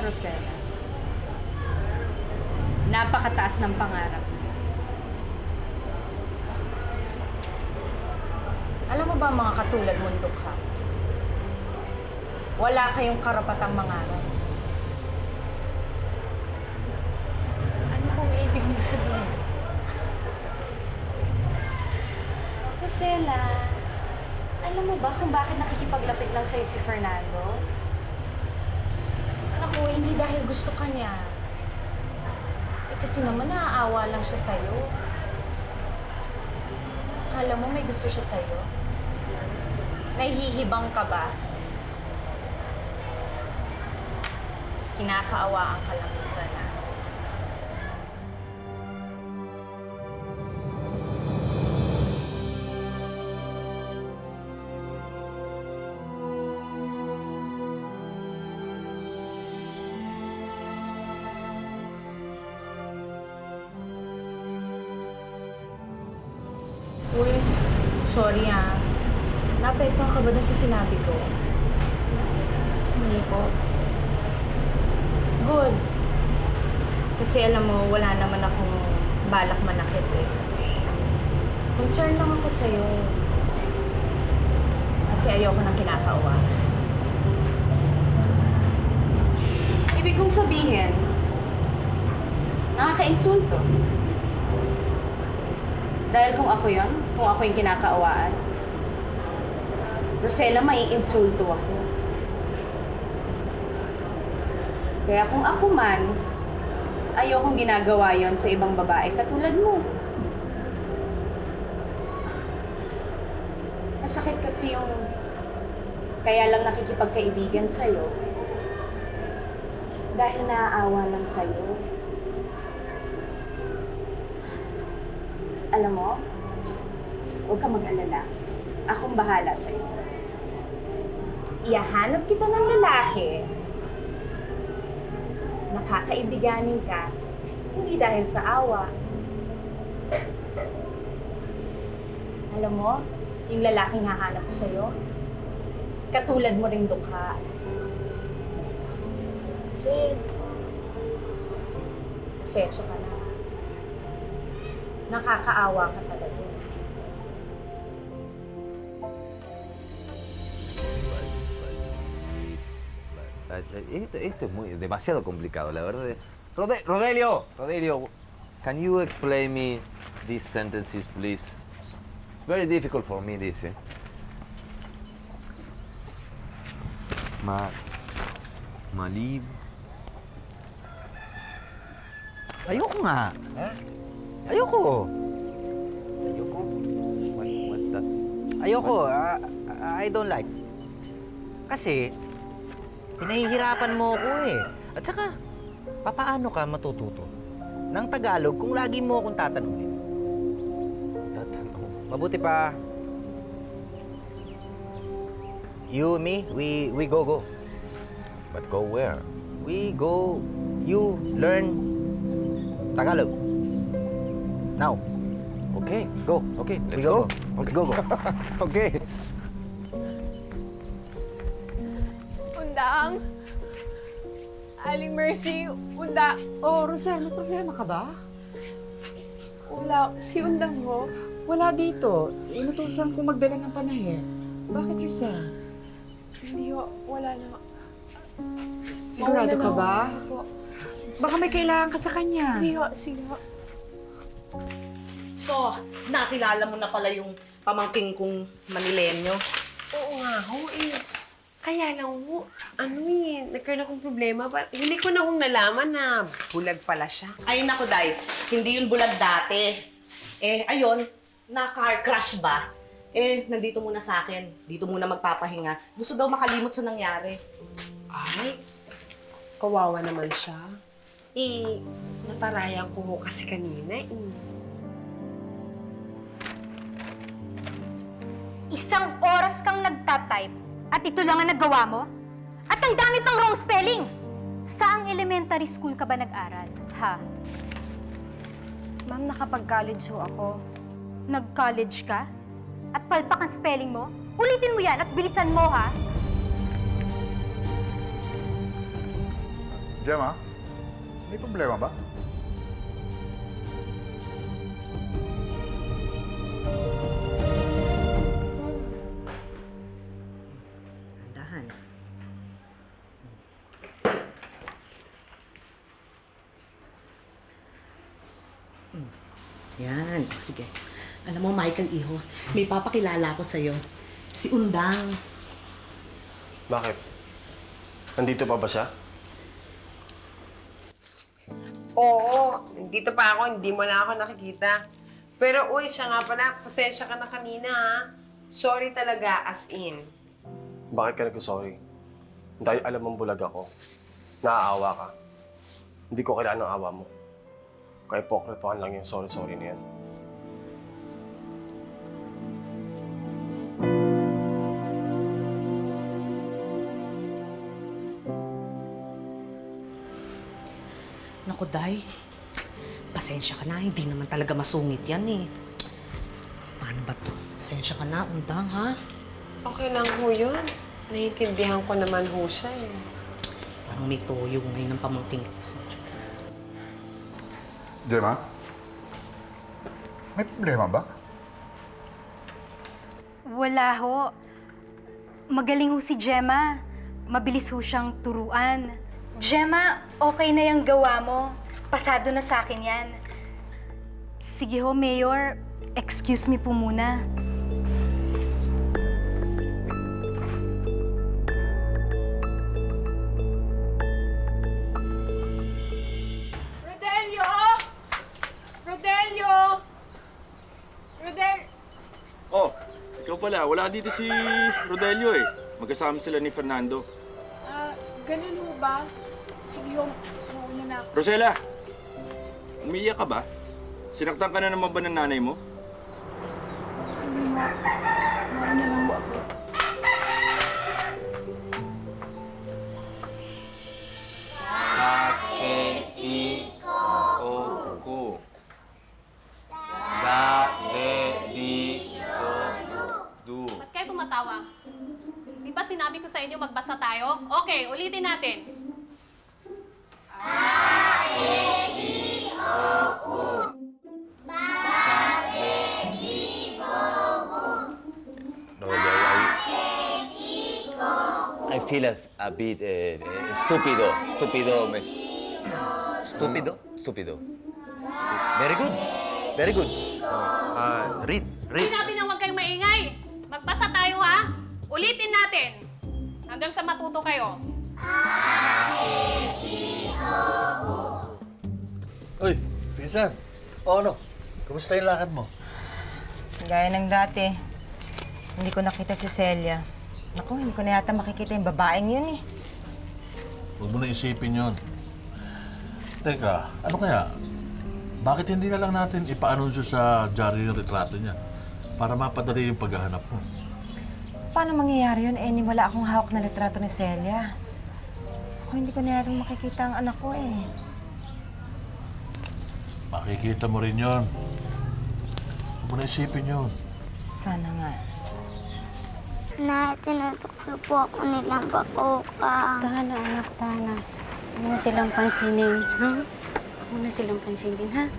Rosella. Napakataas ng pangarap. Alam mo ba mga katulad mong dukha? Wala kayong karapatang mangarap. Ano pong ibig mong sabihin? Rosella, alam mo ba kung bakit nakikipaglapit lang sa'yo si Fernando? Ako, hindi dahil gusto ka niya. Kasi naman naaawa lang siya sa'yo. Akala mo may gusto siya sa'yo? Nahihibang ka ba? Kinakaawaan ka lang ni Fernando. Uy, sorry ah. Naapektuhan ka ba dun sa sinabi ko? Hindi po. Good. Kasi alam mo, wala naman akong balak manakit eh. Concern lang ako sa'yo. Kasi ayoko nang kinakaawa. Ibig kong sabihin, nakaka-insulto. Dahil kung ako yon, kung ako yung kinakaawaan, Rosella, maiinsulto ako. Kaya kung ako man, ayokong ginagawa yon sa ibang babae katulad mo. Masakit kasi yung kaya lang nakikipagkaibigan sa'yo dahil naaawa lang sa'yo. Alam mo, huwag ka mag-alala. Akong bahala sa'yo. Ihahanap kita ng lalaki. Nakakaibiganin ka, hindi dahil sa awa. Alam mo, yung lalaking hahanap ko sa'yo, katulad mo ring dukha. Kasi, pasensya ka na. Nakakaawa ka talaga. Esto es demasiado complicado, la verdad. Rodelio, can you explain me these sentences, please? It's very difficult for me, this, eh? Malib. Ayoko nga. Ayoko. Ayoko? What does... Ayoko, I don't like. Kasi, pinahihirapan mo ako eh. At saka, papaano ka matututo ng Tagalog kung lagi mo akong tatanungin? Mabuti pa, you, me, we go. But go where? We go, you learn Tagalog. Now. Okay. Go. Okay, We let's go? go. Let's go. Okay. Undang! Aling Mercy, Unda! Oh, Rosel, may problema ka ba? Wala, si Undang ho. Wala dito. Inutusan ko magdala ng panahe. Bakit, Rosel? Hindi ho, wala na. Sigurado ka ba? Po. Baka may kailangan ka sa kanya. Hindi ho, sige ho. So, nakilala mo na pala yung pamangking kong Manilenyo. Oo nga ho eh. Kaya lang ho, nagkaroon akong problema. Hindi ko na hong nalaman na bulag pala siya. Ay, naku, Day. Hindi yun bulag dati. Ayun, na-car crash ba? Nandito muna sa akin. Dito muna magpapahinga. Gusto daw makalimot sa nangyari. Ay, kawawa naman siya. Natarayan ko ho kasi kanina Isang oras kang nagtatype at ito lang ang nagawa mo? At ang dami pang wrong spelling! Saang elementary school ka ba nag-aral, ha? Ma'am, nakapag-college ho ako. Nag-college ka? At palpak ang spelling mo? Ulitin mo yan at bilisan mo, ha? Gemma, may problema ba? Andahan. Yan. Sige. Alam mo, Michael Iho, may papakilala ko sa'yo. Si Undang. Bakit? Nandito pa ba siya? Oo, nandito pa ako, hindi mo na ako nakikita. Pero uy, siya nga pala, pasensya ka na kanina ha. Sorry talaga, as in. Bakit ka nag-sorry? Dahil alam mong bulag ako. Naaawa ka. Hindi ko kailangan ng awa mo. Kaya pokretohan lang yung sorry-sorry na yan. Naku, Day. Pasensya ka na, hindi naman talaga masungit yan eh. Paano ba to? Pasensya ka na, Undang, ha? Okay lang ho yun. Naiintindihan ko naman ho siya eh. Parang may toyo ngayon ng pamangking ko. Gemma? May problema ba? Wala ho. Magaling ho si Gemma. Mabilis ho siyang turuan. Gemma, okay na yung gawa mo. Pasado na sa akin yan. Sige ho, Mayor. Excuse me po muna. Rodelio! Rodelio! Oh, ikaw pala. Wala dito si Rodelio eh. Magkasama sila ni Fernando. Ganun ho ba? Sige ho, mauna na ako. Rosella! Umiiyak ka ba? Sinaktan ka na naman ba ng nanay mo? Hindi mo. Mauna lang ho ako. Oku. Du. Ba't kayo tumatawa? Di ba sinabi ko sa inyo magbasa tayo? Okay, ulitin natin. No, I feel a bit stupido. Stupido. Very good. Very good. Read. Sinabi na huwag kayong maingay. Magbasa tayo ha. Ulitin natin. Hanggang sa matuto kayo. Uy, pinsan. O ano? Kumusta yung lakad mo? Gaya ng dati. Hindi ko nakita si Celia. Naku, hindi ko na yata makikita yung babaeng yun eh. Huwag mo na isipin yun. Teka, ano kaya? Bakit hindi na lang natin ipa-anunsyo sa diary yung retrato niya? Para mapadali yung paghahanap mo. Paano mangyayari yun? Wala akong hawak na litrato ni Celia. Ako, hindi ko na yata makikita ang anak ko eh. Makikita mo rin yun. Huwag mo na isipin yun. Sana nga. Na, tinutukso po ako nilang bakoka. Tana, anak, tana. Huwag na silang pansinin, ha? Huwag na silang pansinin, ha?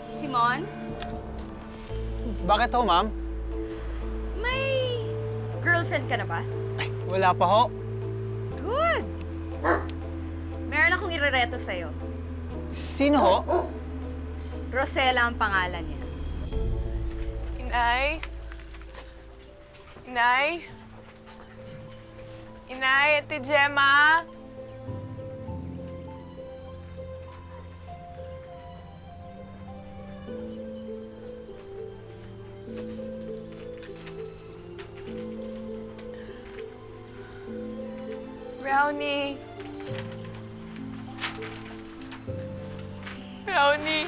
Simon? Bakit ho, ma'am? May girlfriend ka na ba? Ay, wala pa ho. Good! Meron akong irereto sa'yo. Sino ho? Rosella ang pangalan niya. Inay? Inay? Inay, Ate Gemma? Brownie. Brownie.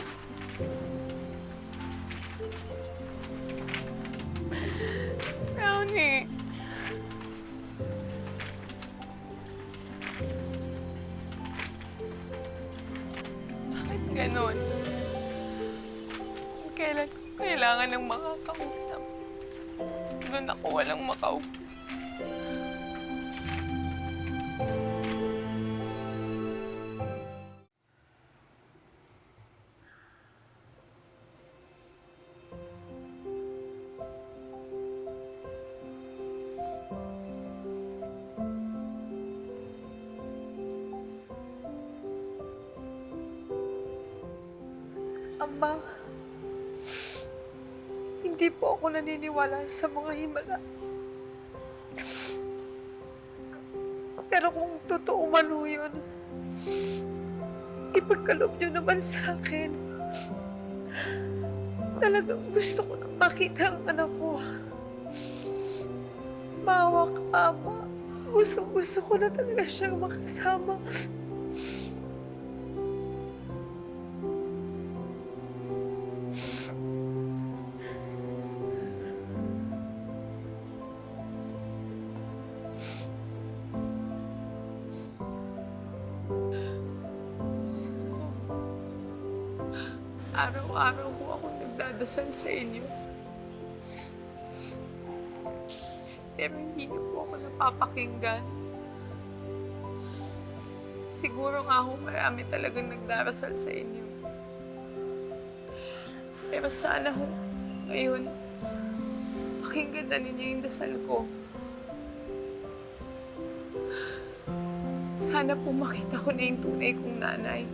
Brownie. Bakit ganon? kailan ko kailangan ng makakausap. Doon ako walang makaupo. Ama, hindi po ako naniniwala sa mga himala. Pero kung totoo man ho yun, ipagkaloob niyo naman sa akin. Talagang gusto ko nang makita ang anak ko. Maawa ka, Ama. Gusto ko na talaga siyang makasama. Araw-araw ko ako nagdadasal sa inyo. Pero hindi niyo po ako napapakinggan. Siguro nga ho marami talagang nagdarasal sa inyo. Pero sana ho, ngayon, pakinggan na ninyo yung dasal ko. Sana po makita ko na yung tunay kong nanay.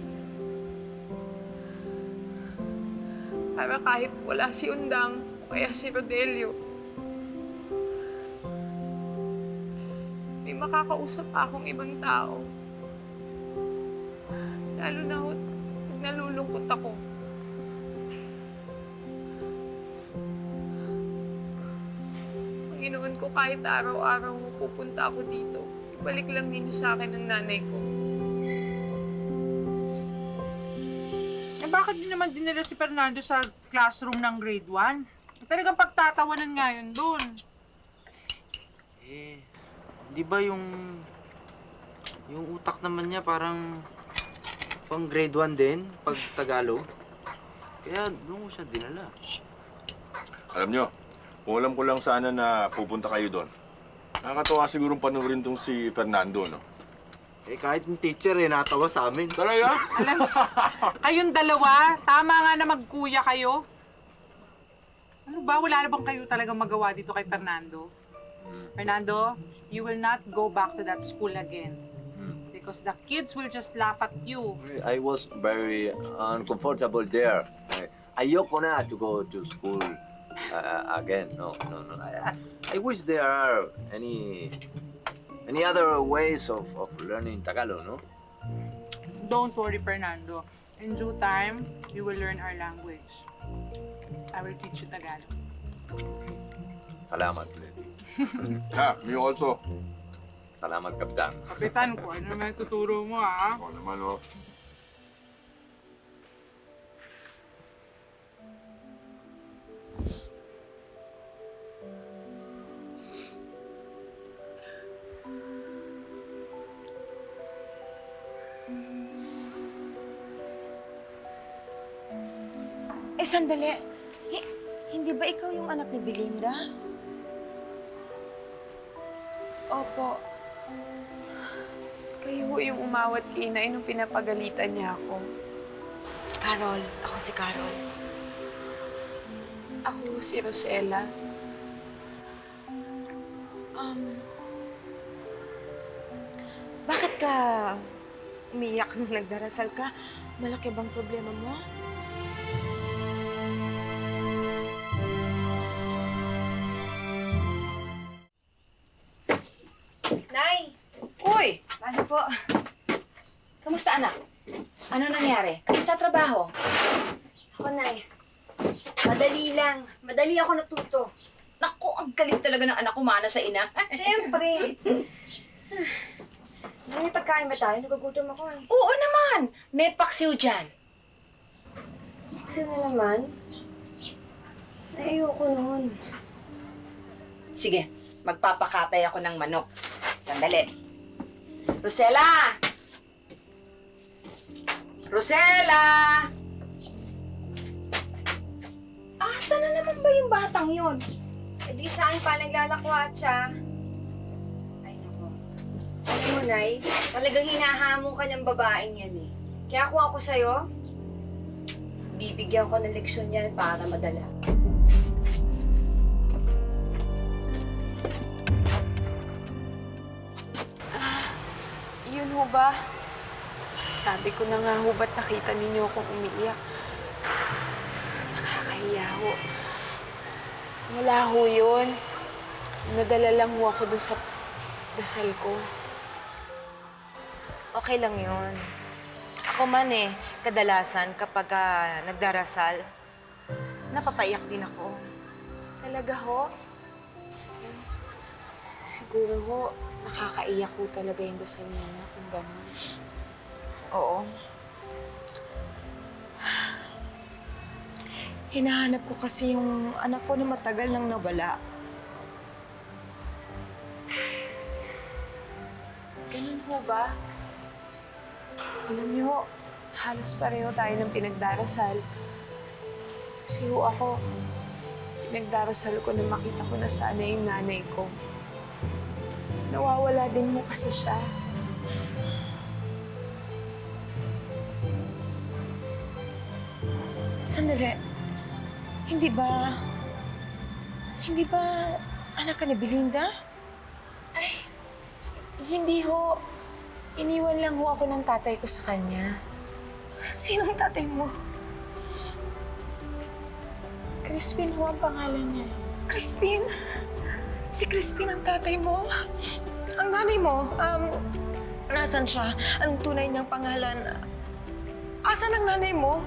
Para kahit wala si Undang, o kaya si Rodelio, may makakausap pa akong ibang tao. Lalo na ho, pag nalulungkot ako. Panginoon ko, kahit araw-araw mo pupunta ako dito, ibalik lang ninyo sa akin ang nanay ko. Eh bakit di naman dinala si Fernando sa classroom ng grade 1? Talagang pagtatawanan nga yun doon. Eh, di ba yung utak naman niya parang pang grade 1 din, pag Tagalog? Kaya doon ko siya dinala. Alam nyo, kung alam ko lang sana na pupunta kayo doon, nakakatawa sigurong panurin tong si Fernando, no? Eh, kahit yung teacher eh, natawa sa amin. Talaga? Alam, kayong dalawa, tama nga na magkuya kayo. Ano ba? Wala na bang kayo talagang magawa dito kay Fernando? Fernando, you will not go back to that school again. Because the kids will just laugh at you. I was very uncomfortable there. Ayoko na to go to school again. No. I wish there are any other ways of learning Tagalog, no? Don't worry, Fernando. In due time, you will learn our language. I will teach you Tagalog. Salamat, lady. Yeah, me also. Salamat, Kapitan. Kapitan ko, ano naman tuturo mo, ha? Ako naman, oh. Eh, sandali. Hindi ba ikaw yung anak ni Belinda? Opo. Kayo ho yung umawat kay Inay nung pinapagalitan niya ako. Carol. Ako si Carol. Ako si Rosella. Bakit ka umiyak nung nagdarasal ka? Malaki bang problema mo? Nay! Uy! Paano po? Kamusta, anak? Ano nangyari? Kamusta trabaho? Ako, Nay. Madali lang. Madali ako natuto. Naku, ang galing talaga ng anak ko, mana sa ina. Siyempre. May pagkain ba tayo? Nagugutom ako eh. Oo naman! May paksiw dyan. Kasi na naman. Ay, ayoko nun. Sige, magpapakatay ako ng manok. Sandali. Rosella! Rosella! Asa na naman ba yung batang yun? E di saan pa naglalakwatsa? Ay, nako. Alam mo, Nay, talagang hinahamo ka ng babaeng yan eh. Kaya kung ako sa'yo, bibigyan ko ng leksyon yan para madala. Yun ho ba? Sabi ko na nga ho, ba't nakita ninyo akong umiiyak? Nakakahiya ho. Wala ho yun. Nadala lang ho ako dun sa dasal ko. Okay lang yun. Ako man eh, kadalasan kapag nagdarasal, napapaiyak din ako. Talaga ho? Siguro ho, nakakaiyak ho talaga yung dasal ninyo kung gano'n. Oo. Hinahanap ko kasi yung anak ko na matagal nang nawala. Ganun ho ba? Alam niyo, halos pareho tayo ng pinagdarasal. Kasi ho ako, pinagdarasal ko na makita ko na sana yung nanay ko. Nawawala din ho kasi siya. Sandali. Hindi ba anak ka ni Belinda? Ay, hindi ho. Iniwan lang ho ako ng tatay ko sa kanya. Sinong tatay mo? Crispin ho ang pangalan niya. Crispin? Si Crispin ang tatay mo? Ang nanay mo? Nasaan siya? Anong tunay niyang pangalan? Asan ang nanay mo?